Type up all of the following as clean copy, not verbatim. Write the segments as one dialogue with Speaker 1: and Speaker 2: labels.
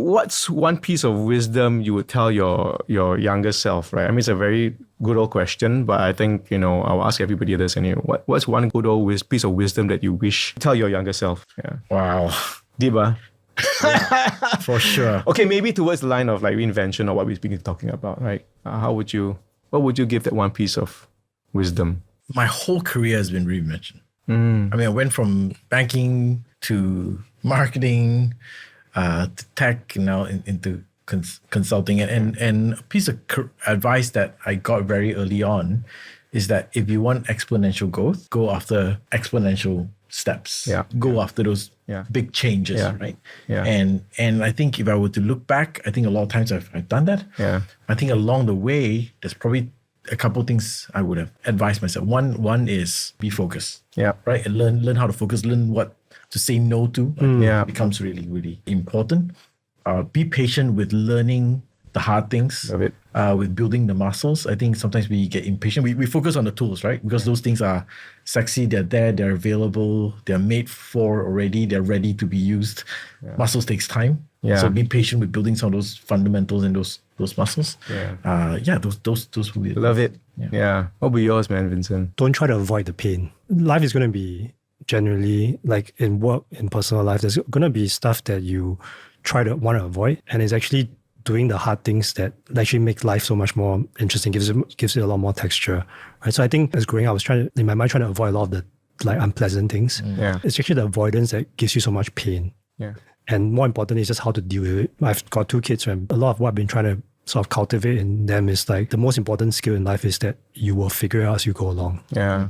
Speaker 1: what's one piece of wisdom you would tell your younger self, right? I mean, it's a very good old question, but I think, I'll ask everybody this anyway. What's one good old piece of wisdom that you wish to tell your younger self? Yeah.
Speaker 2: Wow.
Speaker 1: Deep,
Speaker 2: For sure.
Speaker 1: Okay, maybe towards the line of like reinvention or what we've been talking about, right? What would you give that one piece of wisdom?
Speaker 2: My whole career has been reinvention. I mean, I went from banking to marketing, to tech, now into consulting. And a piece of advice that I got very early on is that if you want exponential growth, go after exponential steps.
Speaker 1: Yeah.
Speaker 2: Go after those big changes, right?
Speaker 1: Yeah.
Speaker 2: And I think if I were to look back, I think a lot of times I've done that.
Speaker 1: Yeah.
Speaker 2: I think along the way, there's probably a couple of things I would have advised myself. One is be focused.
Speaker 1: Yeah.
Speaker 2: Right. And learn how to focus, learn what to say no to. It becomes really, really important. Be patient with learning the hard things.
Speaker 1: Love it.
Speaker 2: With building the muscles. I think sometimes we get impatient. We focus on the tools, right? Because those things are sexy, they're there, they're available, they're made for already, they're ready to be used. Muscles takes time.
Speaker 1: Yeah.
Speaker 2: So be patient with building some of those fundamentals and those muscles. Those will be
Speaker 1: Love it. Yeah. What will be yours, man, Vincent?
Speaker 3: Don't try to avoid the pain. Life is going to be generally, like in work, in personal life, there's going to be stuff that you want to avoid. And it's actually doing the hard things that actually make life so much more interesting, gives it a lot more texture. Right? So I think as growing up, I was in my mind trying to avoid a lot of the like unpleasant things.
Speaker 1: Yeah.
Speaker 3: It's actually the avoidance that gives you so much pain.
Speaker 1: Yeah.
Speaker 3: And more important is just how to deal with it. I've got 2 kids, and a lot of what I've been trying to sort of cultivate in them is like the most important skill in life is that you will figure it out as you go along.
Speaker 1: Yeah.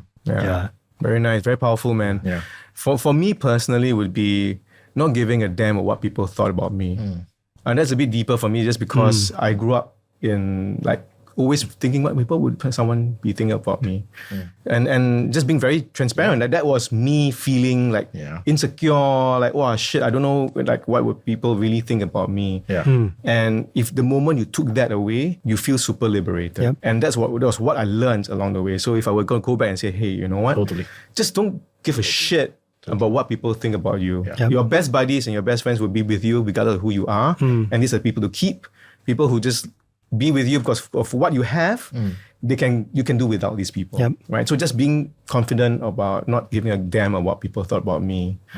Speaker 1: Very nice. Very powerful, man.
Speaker 2: Yeah.
Speaker 1: For me personally, it would be not giving a damn of what people thought about me. And that's a bit deeper for me just because I grew up in like always thinking what people would someone be thinking about me. And just being very transparent. That was me feeling like insecure, like, oh shit, I don't know like what would people really think about me. And if the moment you took that away, you feel super liberated. And that was what I learned along the way. So if I were going to go back and say, hey, you know what?
Speaker 2: Totally.
Speaker 1: Just don't give a shit about what people think about you. Your best buddies and your best friends will be with you regardless of who you are. And these are people to keep. People who just be with you because of what you have. You can do without these people. Right? So just being confident about not giving a damn about what people thought about me.